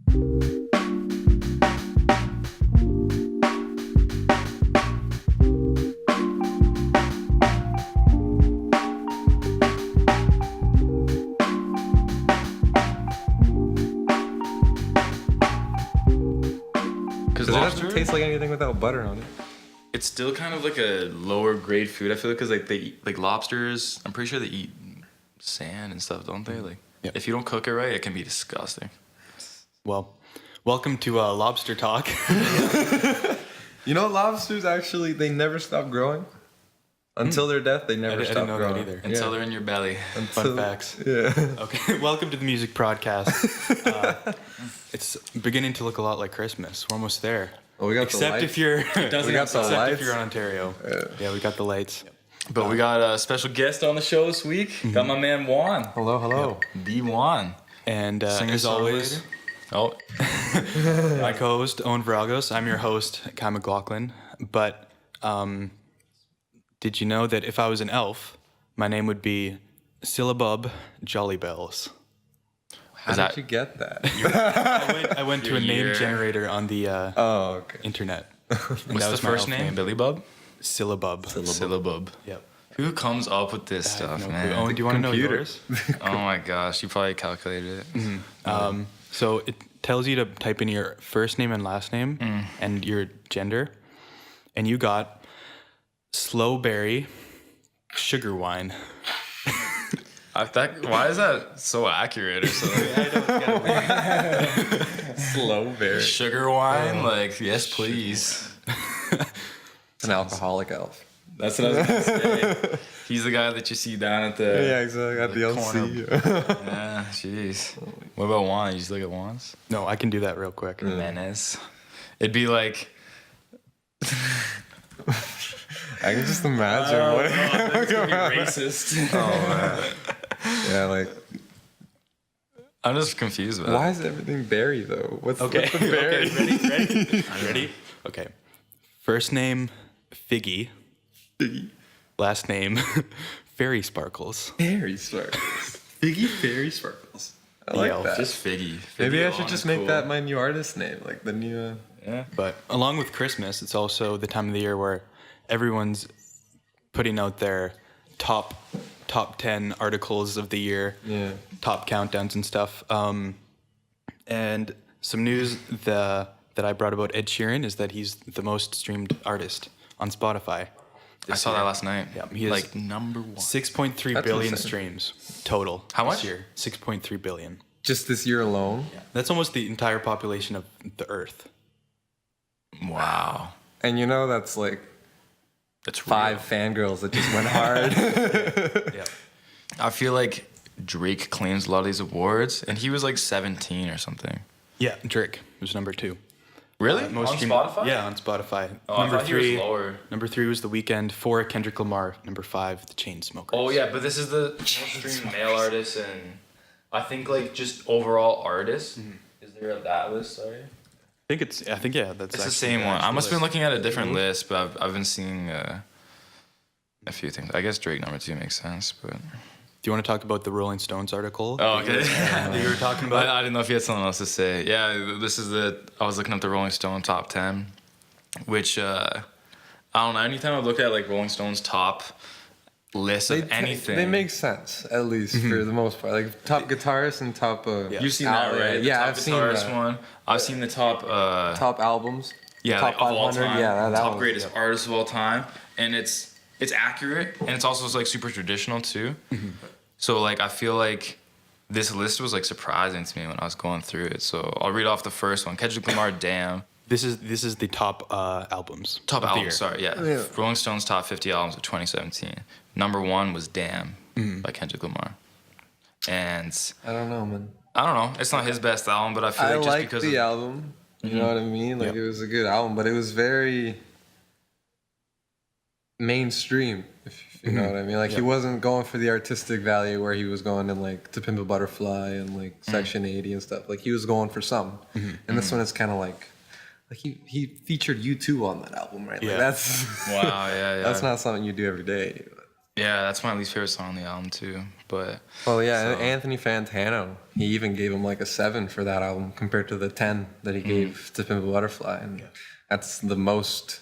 Because it doesn't taste like anything without butter on it. It's still kind of like a lower grade food. I feel because like they eat, like lobsters. I'm pretty sure they eat sand and stuff, don't they? Like if you don't cook it right, it can be disgusting. Well, welcome to Lobster Talk. You know, lobsters actually, they never stop growing. Until their death, they never stop growing. I didn't know that either. Until they're in your belly. Fun facts. Yeah. Okay, welcome to the music podcast. It's beginning to look a lot like Christmas. We're almost there. Oh, we got except the lights. if you're, we got the lights. If you're in Ontario. Yeah, we got the lights. But we got a special guest on the show this week. Got my man Juan. Hello, hello. The Juan. And as always, my co-host Owen Viragos. I'm your host, McLachlin. But did you know that if I was an elf, my name would be Syllabub Jolly Bells? How did you get that? I went to a name generator on the internet. What's the first name? Billy Bub? Syllabub. Syllabub. Yep. Who comes up with this stuff, man? Owen, do you want to know yours? Oh my gosh, you probably calculated it. Mm-hmm. So it tells you to type in your first name and last name and your gender, and you got Slowberry Sugar Wine. Why is that so accurate or something? Slowberry. Sugar wine? Like, yes, please. An alcoholic elf. That's what I was going to say. He's the guy that you see down at the exactly. At the LC. Yeah, jeez. What about Juan? You just look at Juan's? No, I can do that real quick. Menace. It'd be like... I can just imagine what it's gonna be racist. Oh man. Yeah, like I'm just confused about why is everything berry though? What's the berry? Okay, ready? Okay. First name Figgy. Figgy. Last name Fairy Sparkles. Fairy Sparkles. Figgy Fairy Sparkles. I like that. Just Figgy. Maybe I should just make that my new artist name, like the new. Yeah. But along with Christmas, it's also the time of the year where everyone's putting out their top 10 articles of the year, top countdowns and stuff. And some news that I brought about Ed Sheeran is that he's the most streamed artist on Spotify. I saw that last night. Yeah, he is like number one. 6.3 billion streams total. How much? This year? 6.3 billion. Just this year alone? Yeah. That's almost the entire population of the Earth. Wow. And you know that's like that's 5 fangirls that just went hard. Yeah. I feel like Drake claims a lot of these awards, and he was like 17 or something. Yeah, Drake was number 2. Really? On Spotify? Yeah, on Spotify. Oh, number 3. He was lower. Number 3 was The Weeknd. 4, Kendrick Lamar. Number 5, The Chainsmokers. Oh yeah, but this is the most streamed male artist, and I think like just overall artists. Mm-hmm. Is there that list? Sorry. I think yeah, that's it's the same one. I must have been looking at a different list, but I've been seeing a few things. I guess Drake number 2 makes sense, but. Do you want to talk about the Rolling Stones article? Oh, okay. That you were talking about? I didn't know if you had something else to say. Yeah, this is I was looking up the Rolling Stone top 10, which I don't know. Anytime I've looked at like Rolling Stone's top list of anything, they make sense at least for the most part. Like top guitarist and top. You've seen that, right? Yeah, I've seen that one. I've seen the top albums. Yeah, top like, of all 500. time. Yeah, that top one, greatest artists of all time, and it's accurate, and it's also like super traditional too. Mm-hmm. So like I feel like this list was like surprising to me when I was going through it. So I'll read off the first one. Kendrick Lamar, Damn. This is the top albums. Top albums, sorry, yeah. Rolling Stone's top 50 albums of 2017. Number 1 was Damn by Kendrick Lamar. And I don't know, man. I don't know. It's not his best album, but I feel like just because the album. You know what I mean? Like it was a good album, but it was very mainstream, if you know what I mean. Like he wasn't going for the artistic value where he was going in like To Pimp a Butterfly and like Section 80 and stuff. Like he was going for some. And this one is kind of like he featured U2 on that album, right? Like Yeah. that's wow, yeah. That's not something you do every day. Yeah, that's my least favorite song on the album too. But Well, yeah, So- Anthony Fantano, he even gave him like a 7 for that album compared to the 10 that he gave to Pimp a Butterfly. And that's the most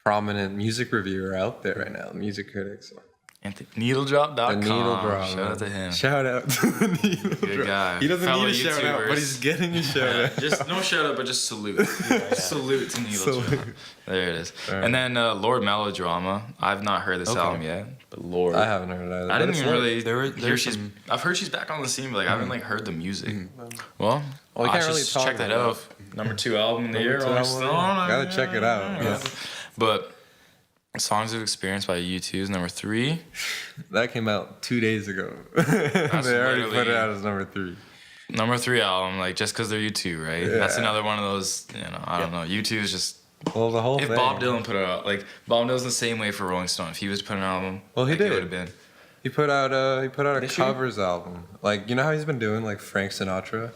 prominent music reviewer out there right now, music critic. So. Needledrop.com. The Needle Drop. Shout out to him. Shout out to the Needle Good Drop. guy. He doesn't Fellow need a shout out, but he's YouTubers. getting a shout out. Just no shout out, but just salute. Salute to Needledrop. Salute. There it is. Alright. And then Lord Melodrama. I've not heard this album yet, but Lord. I haven't heard it either. I but didn't it's even lit. really There- hear there's she's. some- I've heard she's back on the scene, but like I haven't like heard the music. Well, Well, we I can't should really talk check that about out. Number 2 album in the year. two Rolling album, Stone. gotta check it out. Yeah. But Songs of Experience by U2 is number 3. That came out 2 days ago. They already put it literally- out as number 3. Number 3 album, like just because they're U2, right? That's Yeah. another one of those. I don't know. U2 is just. Well, the whole If thing. Bob Dylan put it out, like Bob Dylan's the same way for Rolling Stone. If he was to put an album, Well, he like, did. It would have been. He put out a This year? covers album. Like, you know how he's been doing like Frank Sinatra?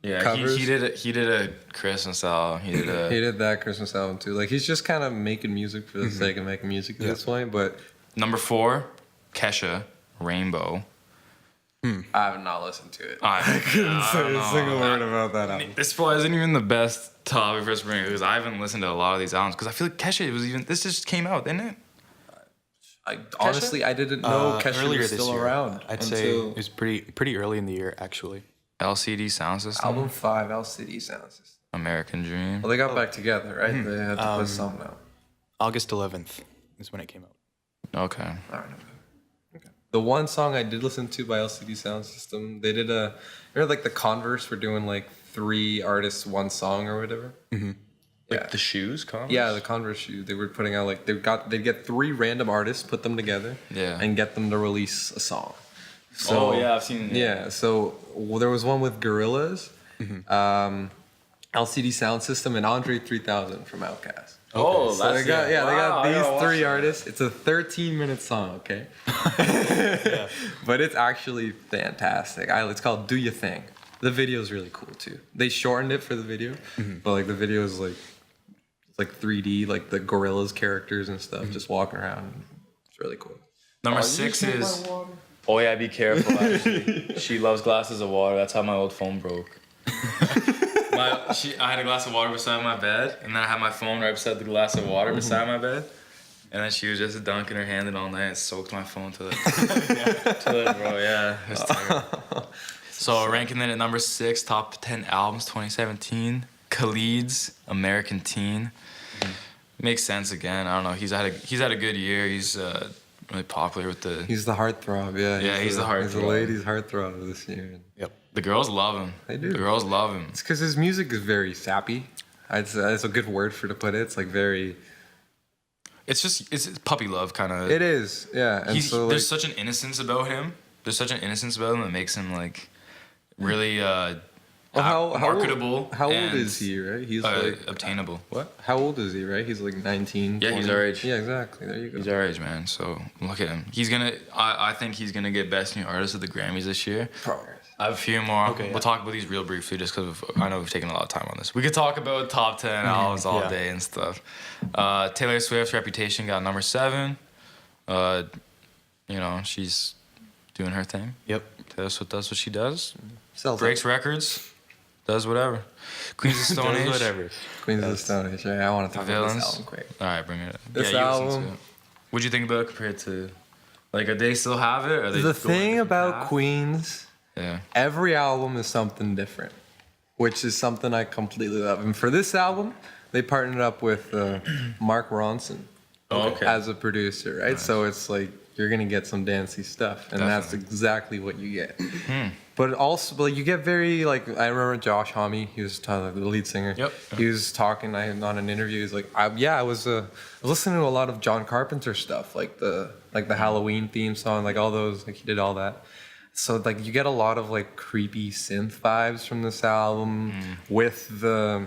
Yeah, Covers? he did a Christmas album. He did a. He did that Christmas album too. Like, he's just kind of making music for the sake of making music at this point. But Number 4, Kesha, Rainbow. I have not listened to it. I couldn't say don't a know. single word about that album. This probably isn't even the best topic for spring because I haven't listened to a lot of these albums because I feel like Kesha was even. This just came out, didn't it? Honestly, I didn't know Kesha earlier was this still year. around. I'd say it was pretty early in the year, actually. LCD Sound System. Album 5, LCD Sound System. American Dream. Well, they got back together, right? They had to put something out. August 11th is when it came out. Okay. I don't know. Okay. The one song I did listen to by LCD Sound System, they did like the Converse were doing like 3 artists, 1 song or whatever. Mm-hmm. Yeah. The shoes, Converse? Yeah, the Converse shoe. They were putting out like they'd get 3 random artists, put them together, Yeah. and get them to release a song. So I've seen. yeah. So there was one with Gorillaz, LCD Sound System, and Andre 3000 from Outkast. Oh, So they got Wow, I gotta these watch 3 that. artists. It's a 13-minute song, okay? But it's actually fantastic. It's called "Do Ya Thing." The video is really cool too. They shortened it for the video, but like the video is like it's like 3D, like the Gorillaz characters and stuff just walking around. It's really cool. Number 6 is. Oh yeah, be careful. Actually, she loves glasses of water. That's how my old phone broke. I had a glass of water beside my bed, and then I had my phone right beside the glass of water beside my bed, and then she was just dunking her hand in all night and soaked my phone to the bro. Yeah, it was terrible. So ranking it at number 6, top 10 albums 2017. Khalid's American Teen. Makes sense again. I don't know. He's had a good year. He's really popular with the. He's the heartthrob, yeah. Yeah, he's the He's the heartthrob. ladies' heartthrob this year. Yep. The girls love him. They do. The girls love him. It's because his music is very sappy. It's a good word to put it. It's like very. It's puppy love kind of. It is, yeah. And so like, There's such an innocence about him. There's such an innocence about him that makes him like really marketable. How old and, is he? Right, he's like obtainable. What? How old is he? Right, he's like 19. Yeah, he's 20. our age. Yeah, exactly. There you go. He's our age, man. So look at him. He's gonna. I think he's gonna get Best New Artist at the Grammys this year. Progress. I have a few more. Okay, yeah. We'll talk about these real briefly, just because I know we've taken a lot of time on this. We could talk about top 10 albums all Yeah. day and stuff. Taylor Swift's Reputation got number 7. She's doing her thing. Yep. Taylor Swift does what she does. Sells Breaks records. Does whatever. Queens of Stone Age. Whatever. Queens of the Stone Age. Right? I want to talk about this Villains. album quick. All right, bring it up. This you listen to album- it. What'd you think about it compared to, like, are they still have it? Are they The going a thing different about path? Queens, Yeah. every album is something different, which is something I completely love. And for this album, they partnered up with Mark Ronson Oh, okay. as a producer, right? So it's like you're gonna get some dancey stuff, and that's exactly what you get. But also, like, you get very like I remember Josh Homme, he was the lead singer. Yep. He was talking on an interview. He's like, I was listening to a lot of John Carpenter stuff, like the Halloween theme song, like all those, like he did all that. So like you get a lot of like creepy synth vibes from this album with the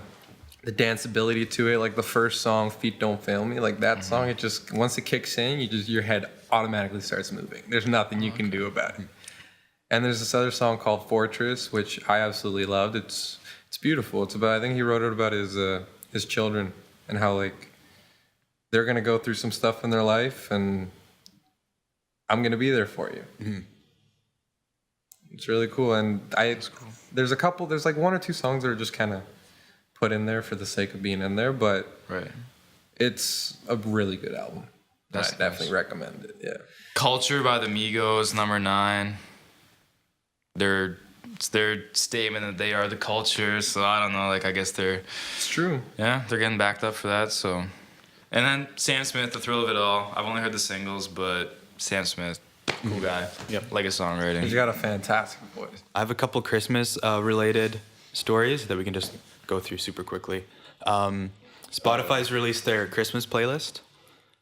danceability to it. Like the first song, "Feet Don't Fail Me," like that song, it just once it kicks in, your head automatically starts moving. There's nothing you can do about it. And there's this other song called "Fortress," which I absolutely loved. It's beautiful. It's about, I think he wrote it about his children and how like they're gonna go through some stuff in their life, and I'm gonna be there for you. It's really cool, and there's like one or two songs that are just kind of put in there for the sake of being in there, but Right. it's a really good album. I definitely recommend it. Yeah. Culture by the Migos, number 9. It's their statement that they are the culture, so I don't know, like I guess It's true. they're getting backed up for that, so. And then Sam Smith, The Thrill of It All. I've only heard the singles, but Sam Smith, cool guy. Yep. Like his songwriting. He's got a fantastic voice. I have a couple Christmas related stories that we can just go through super quickly. Spotify's released their Christmas playlist.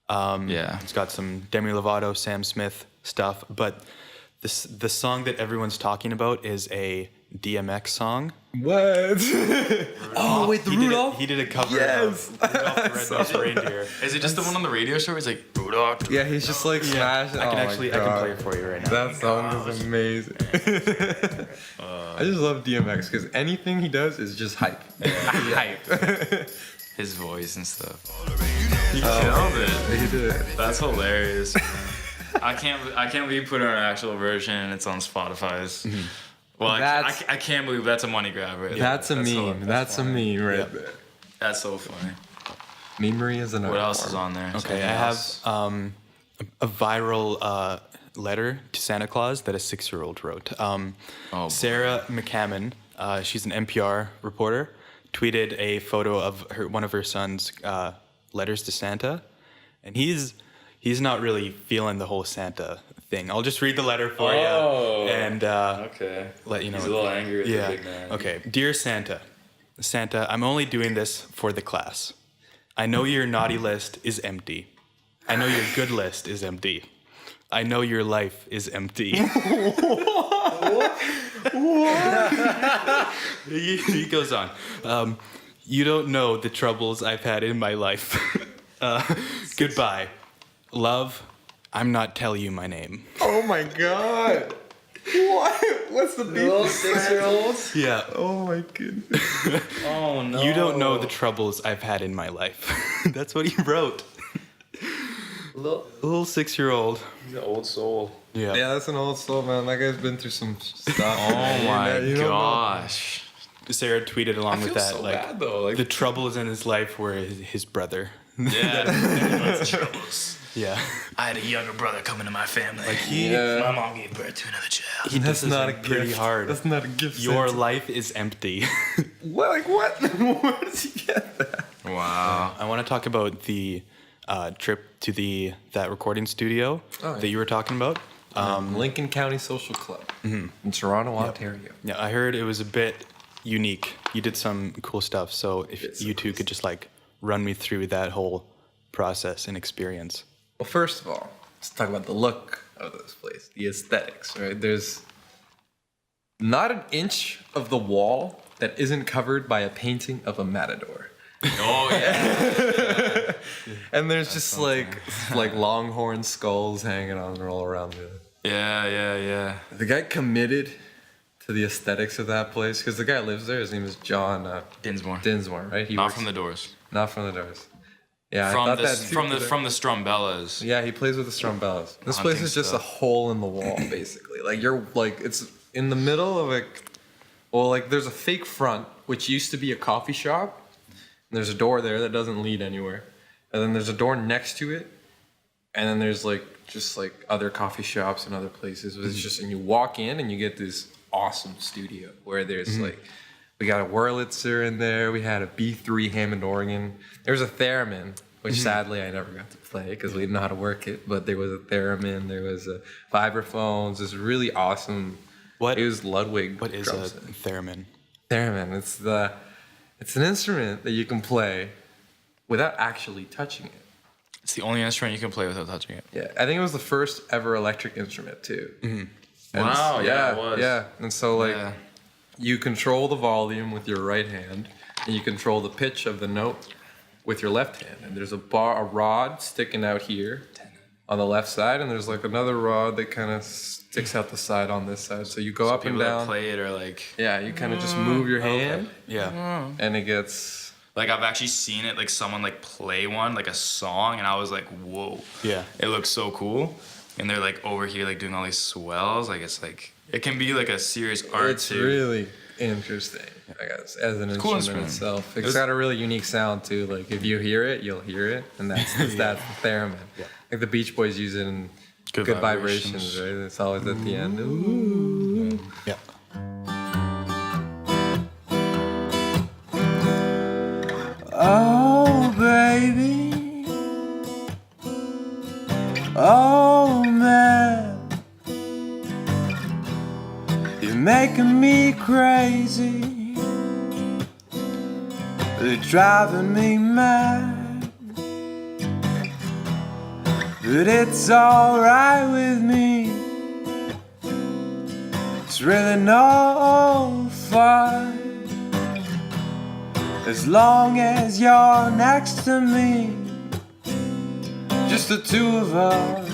Yeah. It's got some Demi Lovato, Sam Smith stuff, but the song that everyone's talking about is a DMX song. What? Oh wait, the Rudolph. He did a cover Yes. of Rudolph the Red-Nosed Reindeer. Is it just the one on the radio show where he's like, Rudolph? Yeah, he's just like smashing. I can oh actually my God. play it for you right now. That song is amazing. I just love DMX because anything he does is just hype. Hype. His voice and stuff. He killed it. He did it. That's hilarious. I can't believe you put it on an actual version and it's on Spotify's. Well, I can't believe that's a money grab right there. That's a meme. That's a meme right there. That's so funny. Memery is an art What else form. is on there? Okay, I have a viral letter to Santa Claus that a 6-year-old wrote. Sarah McCammon, she's an NPR reporter, tweeted a photo of one of her son's letters to Santa, and he's not really feeling the whole Santa thing. I'll just read the letter for you and Okay. let you know. He's a little angry with the big man. Okay. Dear Santa, I'm only doing this for the class. I know your naughty list is empty. I know your good list is empty. I know your life is empty. He goes on. You don't know the troubles I've had in my life. Goodbye. Love, I'm not telling you my name. Oh my God. What? What's the beef? Little 6-year-olds? Yeah. Oh my goodness. Oh no. You don't know the troubles I've had in my life. That's what he wrote. Little 6-year-old. He's an old soul. Yeah. Yeah, that's an old soul, man. That guy's been through some stuff. Oh my You don't know. gosh. Sarah tweeted along with that, so like, bad, though. Like, the troubles in his life were his brother. yeah. Yeah. I had a younger brother come into my family. Like My mom gave birth to another child. he That's does not a it pretty gift. hard. That's not a gift. Your Santa. life is empty. What? Like what? Where does he get that? Wow. I want to talk about the trip to that recording studio that you were talking about. Lincoln County Social Club in Toronto, Ontario. Yeah, I heard it was a bit unique. You did some cool stuff. So if you two could just like run me through that whole process and experience. Well, first of all, let's talk about the look of this place, the aesthetics, right? There's not an inch of the wall that isn't covered by a painting of a matador. Oh yeah. And there's just like longhorn skulls hanging on all around it. Yeah. The guy committed to the aesthetics of that place because the guy lives there. His name is John Dinsmore. right? He Not works- from the Doors. Not from the Doors. Yeah, From I thought the that too, from the Strumbellas. Yeah, he plays with the Strumbellas. This Hunting place is just stuff. a hole in the wall, basically. It's in the middle of there's a fake front, which used to be a coffee shop. And there's a door there that doesn't lead anywhere. And then there's a door next to it. And then there's just other coffee shops and other places. And you walk in and you get this awesome studio where there's we got a Wurlitzer in there. We had a B3 Hammond organ. There was a theremin, which sadly I never got to play because we didn't know how to work it. But there was a theremin. There was a vibraphones. This really awesome. What It was Ludwig. What is drum a set. theremin? Theremin? It's an instrument that you can play without actually touching it. It's the only instrument you can play without touching it. Yeah, I think it was the first ever electric instrument too. And Wow, yeah, it was. Yeah, and so Yeah. you control the volume with your right hand, and you control the pitch of the note with your left hand. And there's a rod sticking out here on the left side, and there's another rod that kind of sticks out the side on this side. So you go up and People that down. play it are like You kind of just move your hand, Yeah. and it gets. I've actually seen it someone play one a song and I was like, whoa. Yeah. It looks so cool. and they're like over here like doing all these swells. Like it's like it can be like a serious art It's too. really interesting, I guess, as an cool instrument instrument. itself. It's got a really unique sound too. Like if you hear it, you'll hear it, and that's the theremin. Like the Beach Boys use it in Good Vibrations, right? It's always at the end. Ooh. Yeah. Oh, baby. Oh, man. You're making me crazy. You're driving me mad. But it's alright with me. It's really no fun. As long as you're next to me, just the two of us.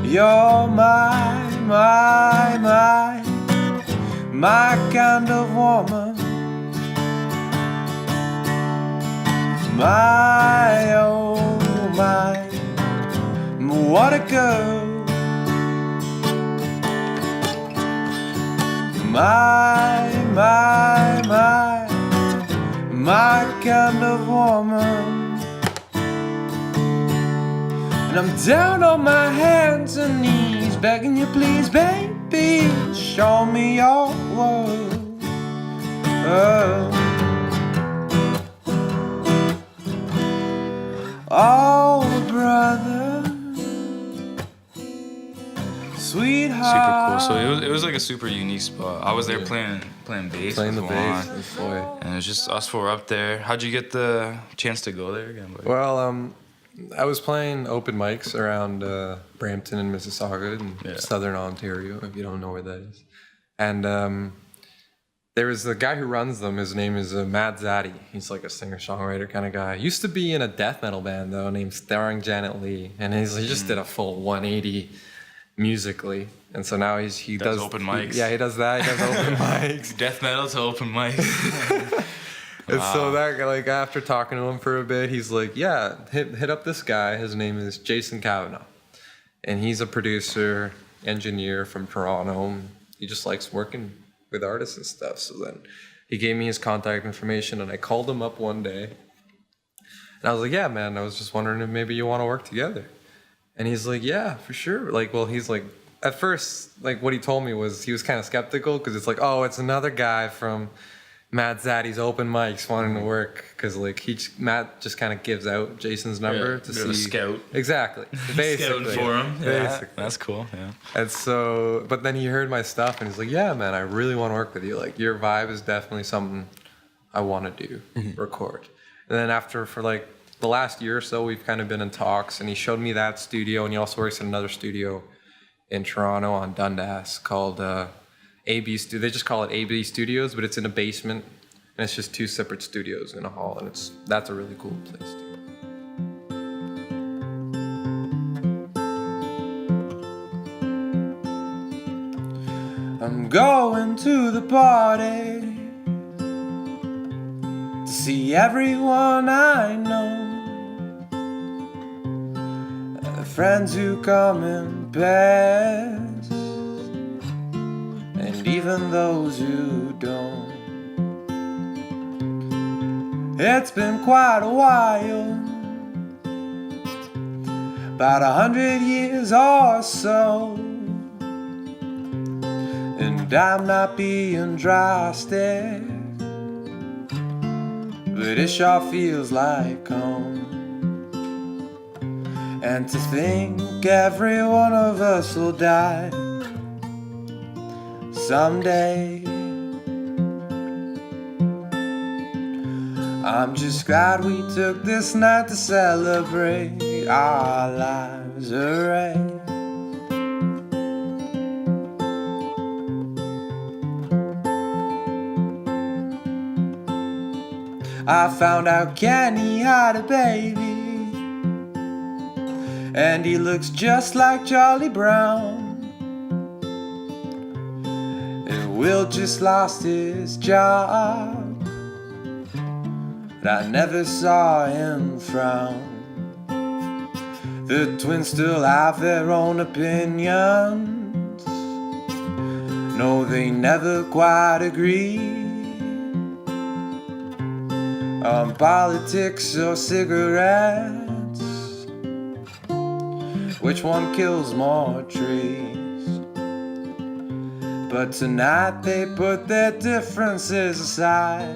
You're my kind of woman. My, oh my, what a girl. My kind of woman. And I'm down on my hands and knees, begging you please, baby, show me your world. Oh, brother, sweetheart. Super cool. So it was like a super unique spot. I was there playing bass. Playing the with bass Juan, with Foy. and it was just us four up there. How'd you get the chance to go there again? Buddy? Well, I was playing open mics around Brampton and Mississauga in Southern Ontario, if you don't know where that is. And there was the guy who runs them. His name is Matt Zaddy. He's like a singer-songwriter kind of guy. Used to be in a death metal band, though, named Starring Janet Lee. And he just did a full 180 musically. And so now he does open mics. He does that. He does open mics. Death metal to open mics. And so that guy, like after talking to him for a bit, he's like, yeah, hit up this guy. His name is Jason Kavanaugh. And he's a producer, engineer from Toronto. He just likes working with artists and stuff. So then he gave me his contact information, and I called him up one day. And I was like, yeah, man, I was just wondering if maybe you want to work together. And he's like, yeah, for sure. Like, well, he's like, at first, like what he told me was he was kind of skeptical because it's like, oh, it's another guy from Matt Zaddy's open mics wanting to work, because like Matt just kind of gives out Jason's number to see. A scout. Exactly. Basically. Scouting for him. Basically. That's cool. Yeah. And so, but then he heard my stuff and he's like, yeah, man, I really want to work with you. Like your vibe is definitely something I want to do, record. And then after, for like the last year or so, we've kind of been in talks, and he showed me that studio, and he also works in another studio in Toronto on Dundas called AB Studio. They just call it AB Studios, but it's in a basement, and it's just two separate studios in a hall, and that's a really cool place too. I'm going to the party to see everyone I know, friends who come in pairs, and even those who don't. It's been quite a while, about 100 years or so, and I'm not being drastic, but it sure feels like home. And to think every one of us will die someday. I'm just glad we took this night to celebrate our lives, hooray. I found out Kenny had a baby, and he looks just like Charlie Brown. And Will just lost his job, but I never saw him frown. The twins still have their own opinions. No, they never quite agree on politics or cigarettes. Which one kills more trees? But tonight they put their differences aside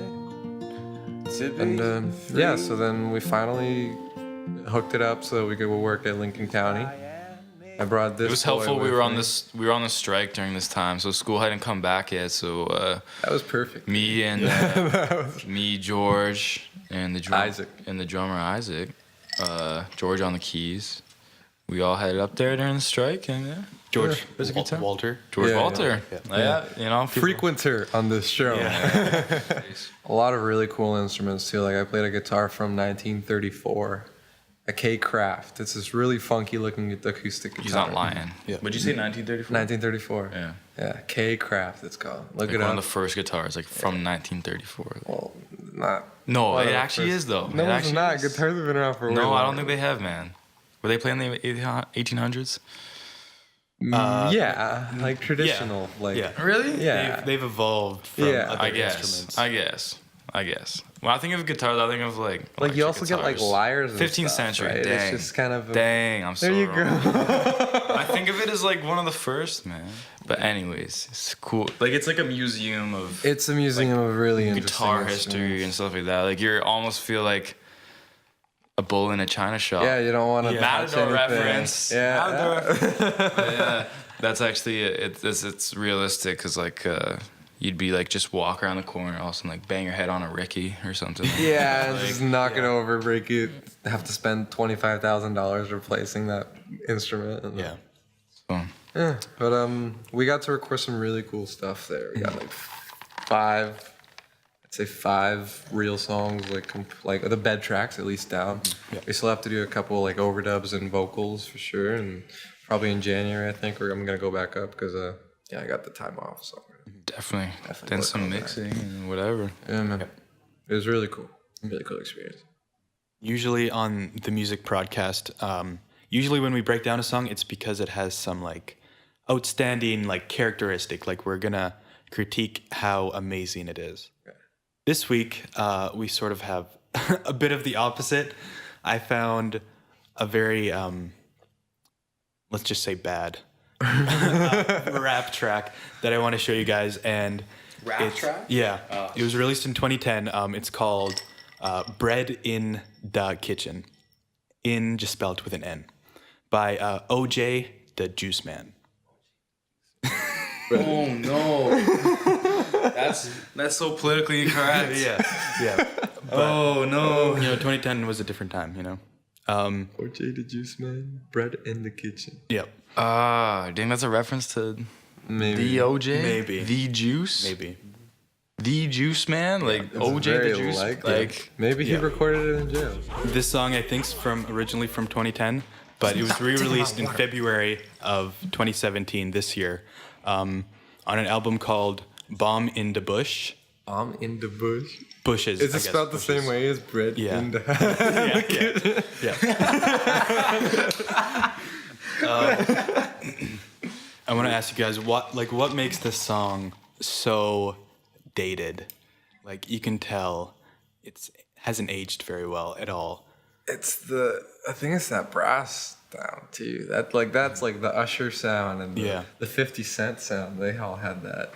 to be And yeah, so then we finally hooked it up so that we could go work at Lincoln County. I brought this. It was boy helpful. We with were on me. this. We were on the strike during this time, so school hadn't come back yet. So That was perfect. me and me, George, and the Isaac. and the drummer Isaac, George on the keys. We all headed up there during the strike, and yeah, George it was a good time. Walter. George Yeah, Walter. Yeah, you know, Frequenter on this show. A lot of really cool instruments too. Like I played a guitar from 1934, a K Craft. It's this really funky looking acoustic guitar. He's not lying. Yeah. Would you say 1934? 1934. Yeah. Yeah, K Craft. It's called. Look Like it one up. of the first guitars, like from 1934. Well, not. No, one it of the actually first- is though. No, It it's actually not. is. Guitars have been around for. way No, I longer. don't think they have, man. Were they playing in the 1800s? Yeah, like traditional. Like Yeah. Really? Yeah. They've evolved from Yeah. other I guess. instruments. I guess. When I think of guitars, I think of like you electric also get like guitars. lyres. And 15th stuff, century. Right? Dang. It's just kind of. Dang, I'm so There you wrong. go. I think of it as like one of the first, man. But anyways, it's cool. Like it's like a museum of It's a museum of really interesting guitar history instruments. and stuff like that. Like you almost feel like a bull in a china shop. Yeah, you don't want to. Matador reference. Yeah. Yeah, that's actually it's realistic because like you'd be like just walk around the corner, all of a sudden like bang your head on a Ricky or something. Yeah, Like, just knock it over, break it. Have to spend $25,000 replacing that instrument. And Yeah. so, yeah. But we got to record some really cool stuff there. We got like five real songs, like the bed tracks at least down. Yeah. We still have to do a couple like overdubs and vocals for sure, and probably in January I think I'm gonna go back up because I got the time off. So definitely. Then work some on that. mixing and whatever. yeah, man, it was really cool. Really cool experience. Usually on the music PRODcast, usually when we break down a song, it's because it has some like outstanding like characteristic. Like we're gonna critique how amazing it is. Okay. This week, we sort of have a bit of the opposite. I found a very, let's just say bad, rap track that I want to show you guys. And Rap track? Yeah. It was released in 2010. It's called Bread in Da Kitchen. In just spelled with an N. By OJ Da Juiceman. Oh no. That's so politically incorrect. Yeah. Oh no. You know, 2010 was a different time, you know? OJ Da Juiceman, bread in the kitchen. Yep. Dang, that's a reference to Maybe. the OJ? Maybe. The Juice? Maybe. The Juice Man? Like It's OJ very the Juice? like maybe he Yeah. recorded it in jail. This song, I think, is originally from 2010, but it was re-released in February of 2017 this year on an album called Bomb in the Bush. I'm in the bush. Bushes. Is I it guess, spelled the bushes. same way as bread Yeah. in the Yeah. I want to ask you guys what makes this song so dated? Like you can tell it hasn't aged very well at all. I think it's that brass sound too. That's like the Usher sound and the 50 Cent sound. They all had that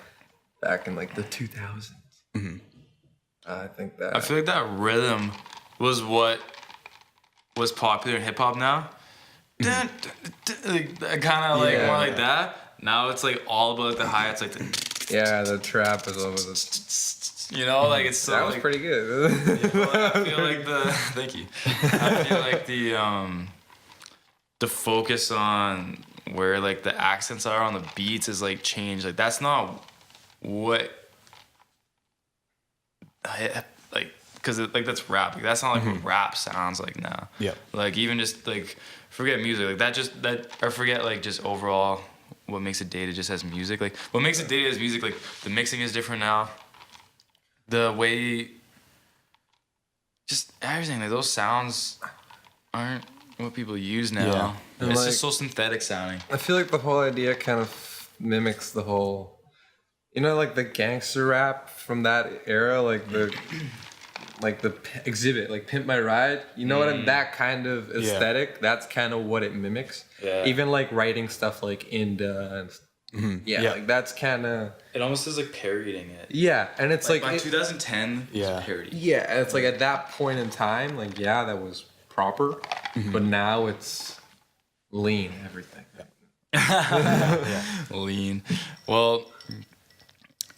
back in like the 2000s. Mm-hmm. I think that. I feel like that rhythm was what was popular in hip hop now. Kind of like Yeah. more like that. Now it's like all about like the hi-hats, like the, yeah, the trap is over the. you know, like it's so That was like, pretty good. I feel like thank you. I feel like the focus on where like the accents are on the beats is like changed. Like that's not what like because like that's rap. Like, that's not like what rap sounds like now. Yeah. Like even just like forget music. Like that or forget like just overall what makes it dated just as music. Like what makes it dated as music. Like the mixing is different now. The way, just everything, like those sounds aren't what people use now. And It's like- just so synthetic sounding. I feel like the whole idea kind of mimics the whole, like the gangster rap from that era, like the Exhibit, like Pimp My Ride. You know what? That kind of aesthetic. That's kind of what it mimics. Yeah. Even like writing stuff like Inda and like that's kind of. It almost is like parodying it. Yeah, and it's like by 2010, it's a parody. Yeah, and it's like at that point in time, like that was proper, but now it's lean everything. Lean. Well,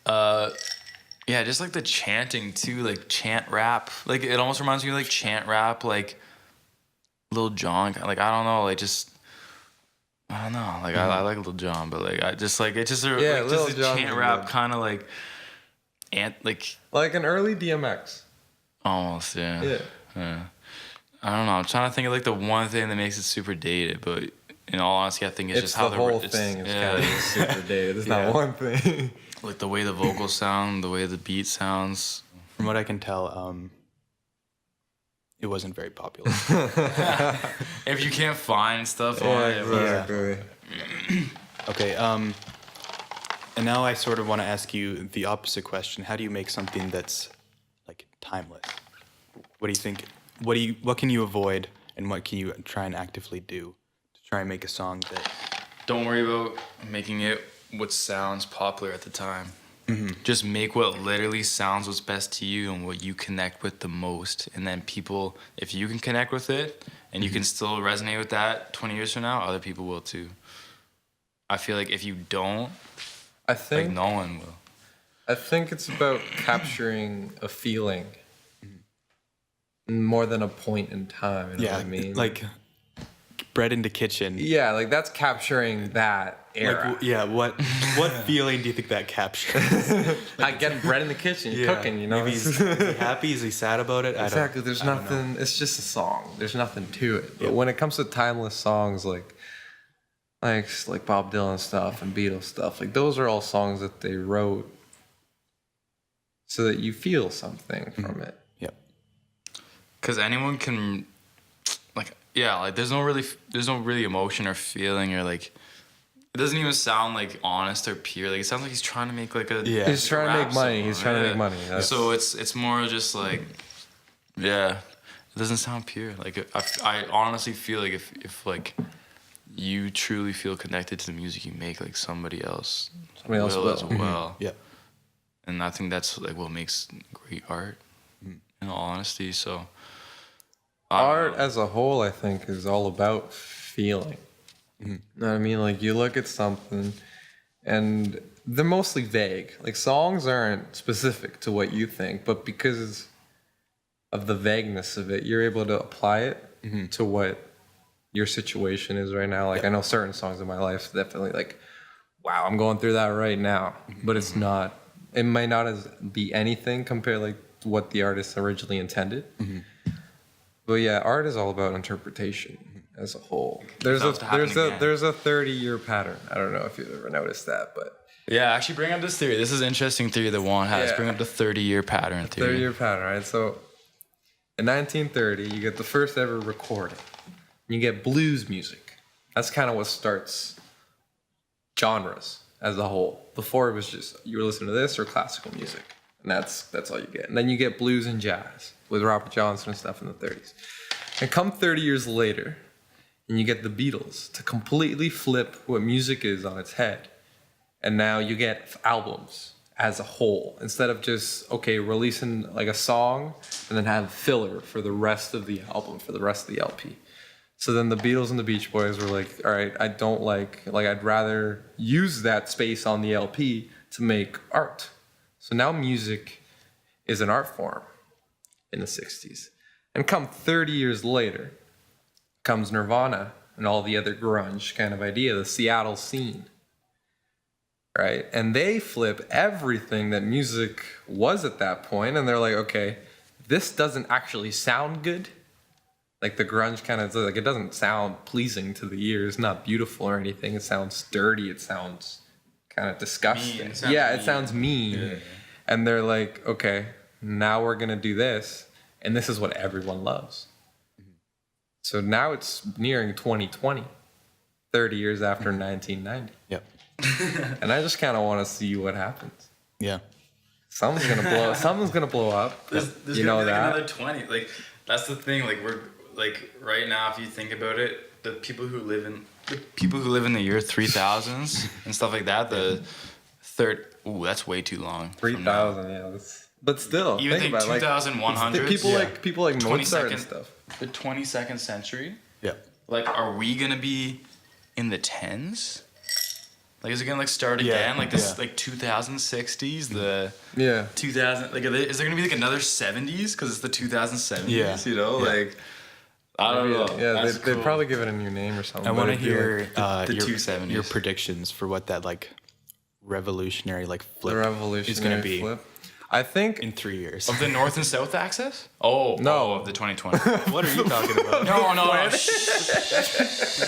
yeah, just like the chanting too, like chant rap. Like it almost reminds me of like chant rap, like Lil Jon. Like I don't know, like just I don't know. Like I like Lil Jon, but like I just like it's just a, Yeah, like Lil just a Jon chant is rap good. kind of like Like an early DMX. almost yeah. I don't know. I'm trying to think of like the one thing that makes it super dated, but in all honesty, I think it's just how the whole thing is kind of super dated. It's not one thing. like the way the vocals sound, the way the beat sounds. From what I can tell, it wasn't very popular. If you can't find stuff on it, Exactly. Okay, and now I sort of want to ask you the opposite question. How do you make something that's like timeless? What do you think? What can you avoid, and what can you try and actively do to try and make a song that? don't worry about making it what sounds popular at the time. Just make what literally sounds what's best to you and what you connect with the most. And then people, if you can connect with it and you can still resonate with that 20 years from now, other people will too. I feel like if you don't, I think like no one will. I think it's about capturing a feeling more than a point in time. You know what I mean? like bread in the kitchen. Yeah, like that's capturing that era. What feeling do you think that captures? Like getting bread in the kitchen, you're cooking, you know? Maybe is he happy? Is he sad about it? Exactly. There's nothing. It's just a song. There's nothing to it. But when it comes to timeless songs, like Bob Dylan stuff and Beatles stuff, like those are all songs that they wrote so that you feel something from it. Yep. Because anyone can, like, there's no really emotion or feeling or like, it doesn't even sound like honest or pure. Like it sounds like he's trying to make like a He's trying to rap make money. song. He's trying to make money. So it's more just like, it doesn't sound pure. Like I honestly feel like if like you truly feel connected to the music you make, like somebody else will as well. Yeah. And I think that's like what makes great art. In all honesty, so Art as a whole, I think, is all about feeling. You know what I mean? Like you look at something and they're mostly vague. Like songs aren't specific to what you think, but because of the vagueness of it, you're able to apply it to what your situation is right now. Like I know certain songs in my life definitely like, wow, I'm going through that right now. But it's not, it might not be anything compared like to what the artist originally intended. But yeah, art is all about interpretation as a whole. There's a 30-year pattern. I don't know if you've ever noticed that, but yeah, actually bring up this theory. This is an interesting theory that Juan has. Yeah. Bring up the 30-year pattern theory. 30-year pattern, right? So in 1930, you get the first ever recording. You get blues music. That's kind of what starts genres as a whole. Before it was just you were listening to this or classical music, and that's all you get. And then you get blues and jazz with Robert Johnson and stuff in the 30s. And come 30 years later, and you get the Beatles to completely flip what music is on its head. And now you get albums as a whole, instead of just, releasing like a song and then have filler for the rest of the album, for the rest of the LP. So then the Beatles and the Beach Boys were like, all right, I don't like I'd rather use that space on the LP to make art. So now music is an art form in the 60s. And come 30 years later, comes Nirvana and all the other grunge kind of idea, the Seattle scene. Right? And they flip everything that music was at that point, and they're like, okay, this doesn't actually sound good. Like the grunge kind of, like it doesn't sound pleasing to the ear. It's not beautiful or anything. It sounds dirty. It sounds kind of disgusting. It sounds mean. Yeah. And they're like, okay, now we're going to do this. And this is what everyone loves. So now it's nearing 2020, 30 years after 1990. Yep. And I just kind of want to see what happens. Yeah. Something's gonna blow. Something's gonna blow up. There's You know gonna be like that? another 20. Like that's the thing. Like we're like right now, if you think about it, the people who live in the year 3000s and stuff like that. The third. Ooh, that's way too long. 3,000. Yeah. But still, Even think about it, 2100s. People like Mozart and 22nd stuff. The 22nd century. Yeah. Like, are we gonna be in the tens? Like, is it gonna like start Yeah, again? Like this, yeah. like 2060s, the Yeah. 2000. Like, is there gonna be like another 70s? Because it's the 2070s. Yeah. You know, Yeah. like I don't know. Yeah, That's they'd cool. probably give it a new name or something. I but want to it'd be hear the your 270s. predictions for what that like revolutionary like flip the revolutionary is going to be flip. I think in 3 years. Of the north and south axis? Oh No. of the 2020. What are you talking about? no.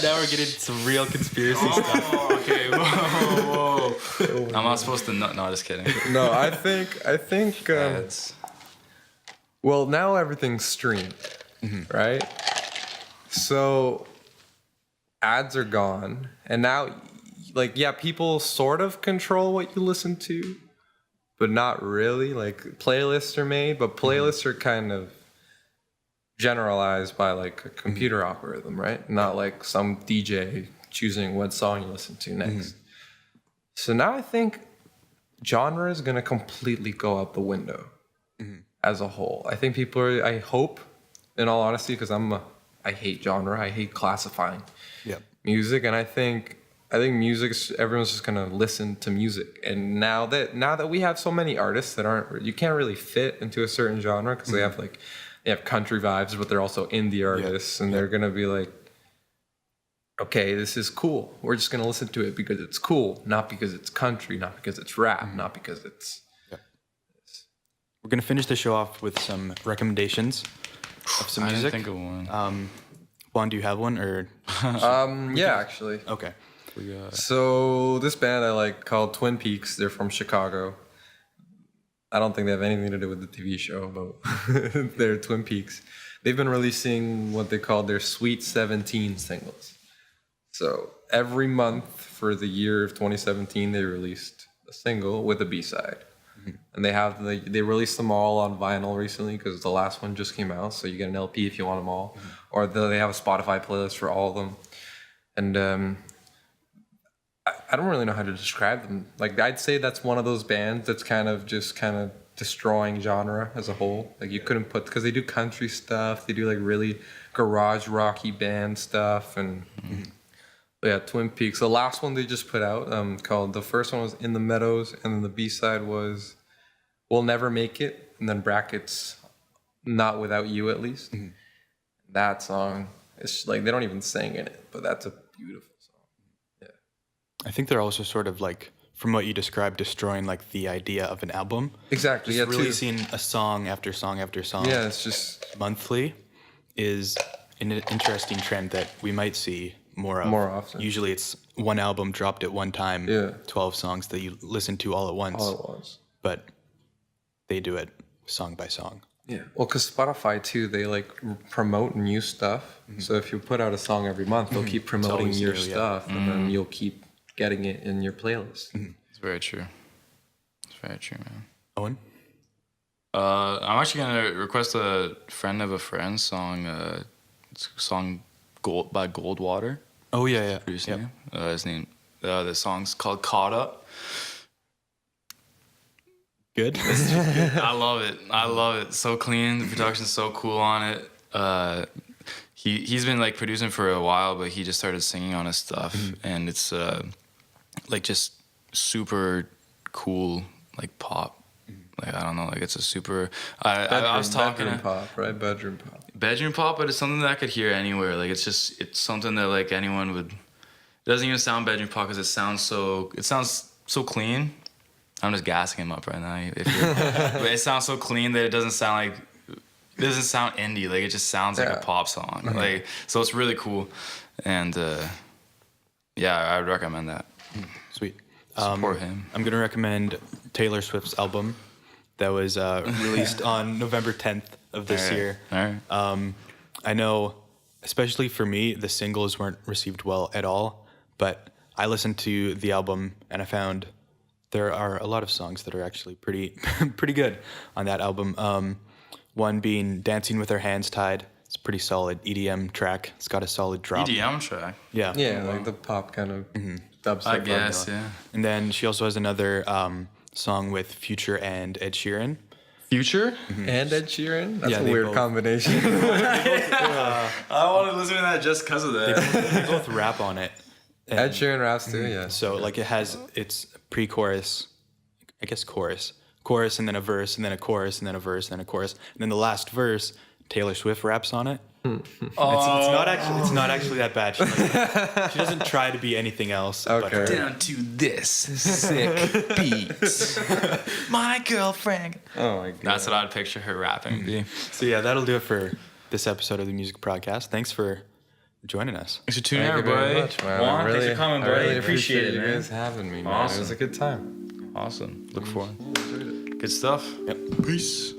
Now we're getting some real conspiracy stuff. Oh, okay. Whoa. I'm not supposed to. No, just kidding. no. I think. It's Well, now everything's streamed, right? So ads are gone, and now, like, yeah, people sort of control what you listen to, but not really. Like, playlists are made, but playlists are kind of generalized by like a computer algorithm, right? Not like some DJ choosing what song you listen to next. So now I think genre is gonna completely go out the window as a whole. I think people are, I hope, in all honesty, because I hate genre, I hate classifying Yep. music, and I think everyone's just gonna listen to music. And now that we have so many artists that you can't really fit into a certain genre because they have country vibes, but they're also indie artists, and they're gonna be like, okay, this is cool. We're just gonna listen to it because it's cool, not because it's country, not because it's rap, not because it's. We're going to finish the show off with some recommendations of some I music. didn't think of one. Juan, do you have one or Yeah, actually. okay. So this band I like called Twin Peaks. They're from Chicago. I don't think they have anything to do with the TV show, but they're Twin Peaks. They've been releasing what they call their Sweet 17 singles. So every month for the year of 2017, they released a single with a B-side. And they released them all on vinyl recently because the last one just came out. So you get an LP if you want them all. Or they have a Spotify playlist for all of them. And I don't really know how to describe them. Like, I'd say that's one of those bands that's kind of destroying genre as a whole. Like, you couldn't because they do country stuff, they do like really garage rocky band stuff, and yeah, Twin Peaks. The last one they just put out, the first one was In the Meadows, and then the B-side was We'll Never Make It, and then brackets, Not Without You at least. That song, it's like they don't even sing in it, but that's a beautiful song. Yeah. I think they're also sort of like, from what you described, destroying like the idea of an album. Exactly. Just Yeah, releasing a song after song after song Yeah, it's just monthly is an interesting trend that we might see more of. More often. Usually it's one album dropped at one time, Yeah. 12 songs that you listen to all at once. all it was. But they do it song by song. Yeah. Well, because Spotify too, they like promote new stuff. So if you put out a song every month, they'll keep promoting always your new, yeah. stuff, and then you'll keep getting it in your playlist. It's very true. It's very true, man. Owen? I'm actually gonna request a friend of a friend song. It's a song by Goldwater. Oh, yeah, yeah. Producing Yep. it. His name. The song's called "Caught Up." Good? I love it. I love it. So clean. The production's so cool on it. He's been like producing for a while, but he just started singing on his stuff, and it's like just super cool, like pop. Like, I don't know, like it's a super. I was talking bedroom pop, right? Bedroom pop. bedroom pop, but it's something that I could hear anywhere. Like it's something that like anyone would. It doesn't even sound bedroom pop because it sounds so clean. I'm just gassing him up right now. But it sounds so clean that it doesn't sound indie. Like it just sounds like a pop song. Like, so it's really cool, and yeah, I would recommend that. Sweet. Support him. I'm going to recommend Taylor Swift's album that was released on November 10th of this year. All right. I know especially for me, the singles weren't received well at all. But I listened to the album and I found there are a lot of songs that are actually pretty pretty good on that album. One being Dancing with Her Hands Tied. It's a pretty solid EDM track. It's got a solid drop. EDM track. Yeah. Yeah, like the pop kind of dubstep. I guess, yeah. And then she also has another song with Future and Ed Sheeran. Future? And Ed Sheeran? That's Yeah, a they weird both- combination. I want to listen to that just because of that. They both rap on it. And Ed Sheeran raps too, yeah. so like it's pre-chorus, I guess chorus, and then a verse, and then a chorus, and then a verse, and then a chorus, and then the last verse, Taylor Swift raps on it. It's not actually that bad. She doesn't try to be anything else. Okay. Down to this sick beats. My girlfriend. Oh my god. That's what I'd picture her rapping be. So yeah, that'll do it for this episode of the Music PRODcast. Thanks for joining us. Thanks for tuning in, Thank you very everybody. much, man. Juan, I really, thanks for coming, I buddy. really appreciate it, you man. guys having me, man. Awesome. It was a good time. Awesome. Look forward. Good stuff. Yep. Peace.